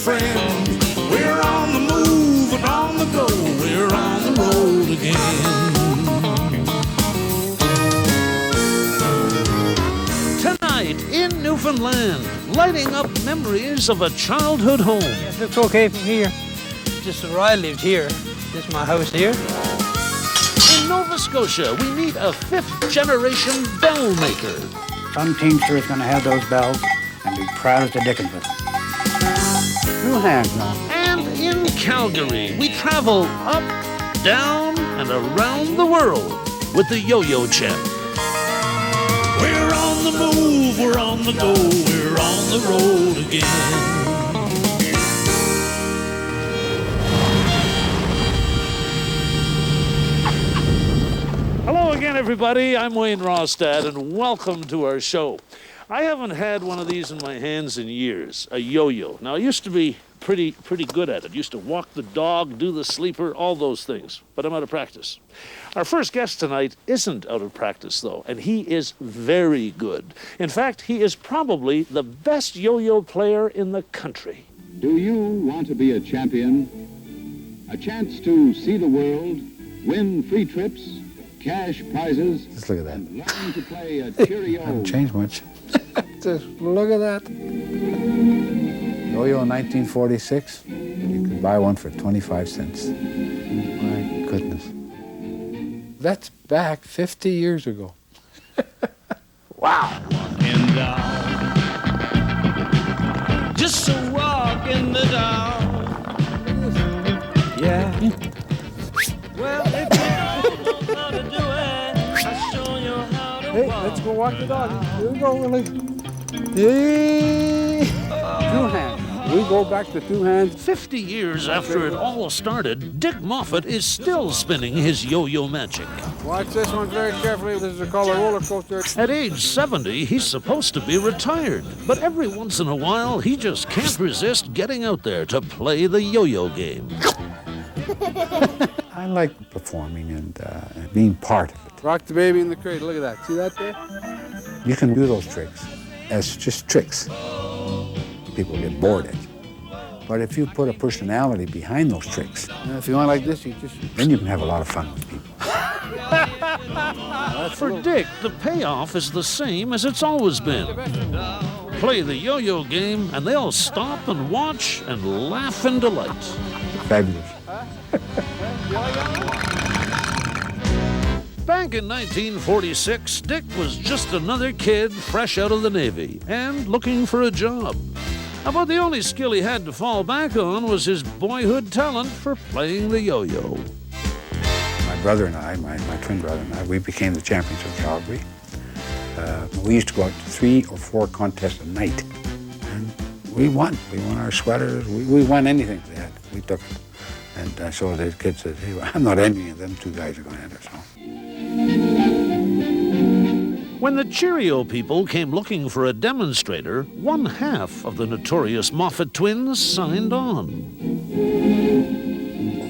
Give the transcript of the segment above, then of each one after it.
friend. We're on the move and on the go. We're on the road again. Tonight in Newfoundland, lighting up memories of a childhood home. It looks okay from here. Just where I lived here. This is my house here. In Nova Scotia, we meet a fifth-generation bell maker. Some teamster is going to have those bells and be proud as the dickens of them. Two hands now. And in Calgary, we travel up, down, and around the world with the Yo-Yo Champ. We're on the move, we're on the go, we're on the road again. Hello again, everybody. I'm Wayne Rostad, and welcome to our show. I haven't had one of these in my hands in years, a yo-yo. Now, I used to be pretty good at it. Used to walk the dog, do the sleeper, all those things. But I'm out of practice. Our first guest tonight isn't out of practice, though, and he is very good. In fact, he is probably the best yo-yo player in the country. Do you want to be a champion? A chance to see the world, win free trips, cash prizes. Just look at that. And learn to play a cheerio. Haven't changed much. Just look at that. Yo-yo in 1946. You could buy one for 25 cents. My goodness. That's back 50 years ago. Wow. And just a walk in the dark. Yeah. Well, if you don't know how to do it, I'll show you how to walk. Let's go walk the dog. Here we go, Willie. Hey. Two hands. We go back to two hands. 50 years after it all started, Dick Moffat is still spinning his yo-yo magic. Watch this one very carefully. This is called a roller coaster. At age 70, he's supposed to be retired. But every once in a while, he just can't resist getting out there to play the yo-yo game. I like performing and being part of it. Rock the baby in the cradle. Look at that. See that there? You can do those tricks as just tricks. People get bored at you. But if you put a personality behind those tricks, if you want like this, then you can have a lot of fun with people. For Dick, the payoff is the same as it's always been. Play the yo-yo game, and they'll stop and watch and laugh in delight. Fabulous. Back in 1946, Dick was just another kid fresh out of the Navy and looking for a job. About the only skill he had to fall back on was his boyhood talent for playing the yo-yo. My brother and I, my twin brother and I, we became the champions of Calgary. We used to go out to 3 or 4 contests a night. And we won. We won our sweaters. We won anything they had. We took it. And so the kid said, hey, I'm not envying them. 2 guys are going to enter, so. When the Cheerio people came looking for a demonstrator, one half of the notorious Moffat twins signed on.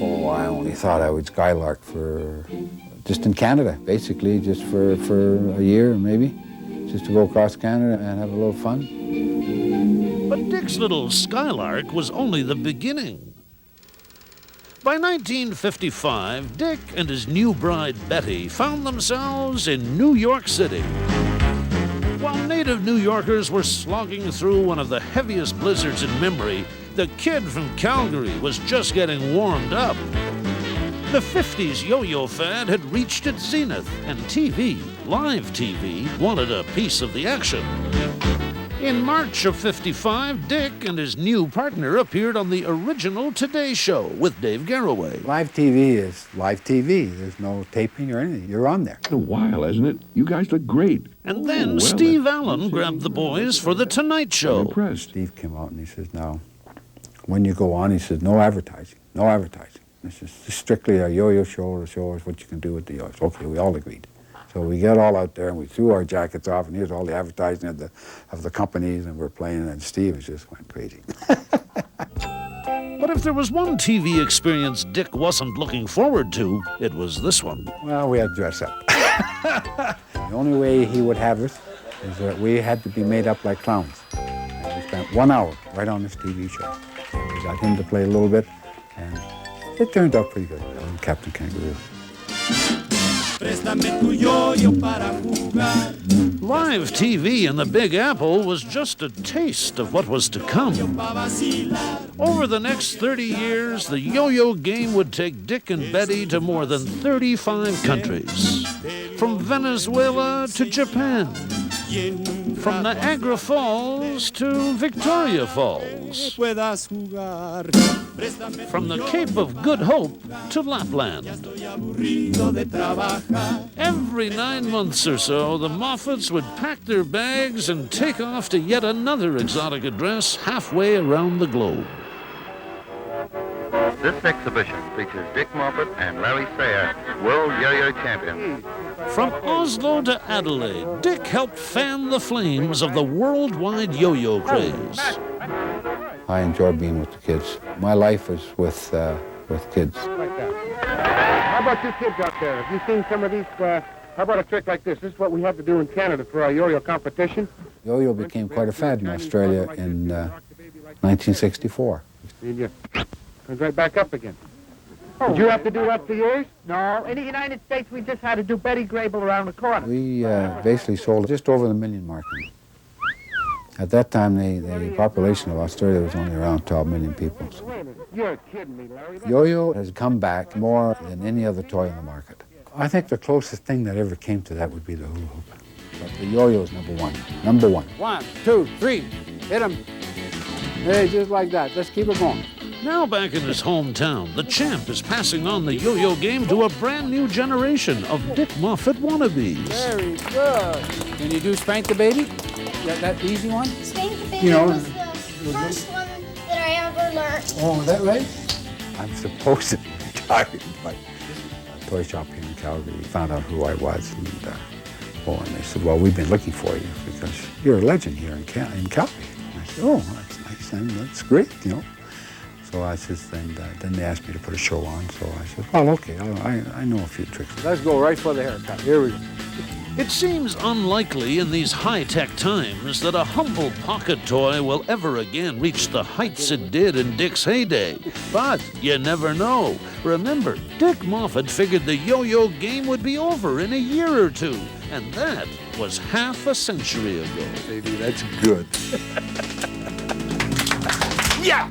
Oh, I only thought I would skylark for just in Canada, basically, just for a year maybe, just to go across Canada and have a little fun. But Dick's little skylark was only the beginning. By 1955, Dick and his new bride, Betty, found themselves in New York City. While native New Yorkers were slogging through one of the heaviest blizzards in memory, the kid from Calgary was just getting warmed up. The 50s yo-yo fad had reached its zenith, and TV, live TV, wanted a piece of the action. In March of '55, Dick and his new partner appeared on the original Today Show with Dave Garroway. Live TV is live TV. There's no taping or anything. You're on there. It's been a while, hasn't it? You guys look great. And then Steve Allen grabbed the boys for The Tonight Show. I'm impressed. Steve came out and he says, now, when you go on, he says, no advertising, no advertising. This is strictly a yo-yo show. The show is what you can do with the yo-yos. Okay, we all agreed. So we get all out there and we threw our jackets off and here's all the advertising of the companies and we're playing and Steve just went crazy. But if there was one TV experience Dick wasn't looking forward to, it was this one. Well, we had to dress up. The only way he would have us is that we had to be made up like clowns. And we spent 1 hour right on this TV show. We got him to play a little bit, and it turned out pretty good. Captain Kangaroo. Live TV in the Big Apple was just a taste of what was to come. Over the next 30 years, the yo-yo game would take Dick and Betty to more than 35 countries. From Venezuela to Japan. From Niagara Falls to Victoria Falls. From the Cape of Good Hope to Lapland. Every 9 months or so, the Moffats would pack their bags and take off to yet another exotic address halfway around the globe. This exhibition features Dick Moffat and Larry Sayre, World Yo-Yo Champions. From Oslo to Adelaide, Dick helped fan the flames of the worldwide yo-yo craze. I enjoy being with the kids. My life is with kids. How about you kids out there? Have you seen some of these? How about a trick like this? This is what we have to do in Canada for our yo-yo competition. Yo-yo became quite a fad in Australia in 1964. Comes right back up again. Did you have to do that for yours? No. In the United States, we just had to do Betty Grable around the corner. We basically sold just over the million mark. At that time, the population of Australia was only around 12 million people. So. You're kidding me, Larry. Yo-yo has come back more than any other toy in the market. I think the closest thing that ever came to that would be the hula hoop. But the yo-yo is number one. Number one. 1, 2, 3. Hit him. Hey, just like that. Let's keep it going. Now back in his hometown, the champ is passing on the yo-yo game to a brand new generation of Dick Moffat wannabes. Very good. Can you do Spank the Baby? That easy one? Spank the Baby You know, was the first one that I ever learned. Oh, is that right? I'm supposed to be retired, but a toy shop here in Calgary found out who I was, and they said, well, we've been looking for you because you're a legend here in Calgary. And I said, oh, that's nice, and that's great, you know. So I said, then they asked me to put a show on, so I said, well, okay, I know a few tricks. Let's go right for the haircut. Here we go. It seems unlikely in these high-tech times that a humble pocket toy will ever again reach the heights it did in Dick's heyday. But you never know. Remember, Dick Moffat figured the yo-yo game would be over in a year or two, and that was half a century ago. Baby, that's good. Yeah!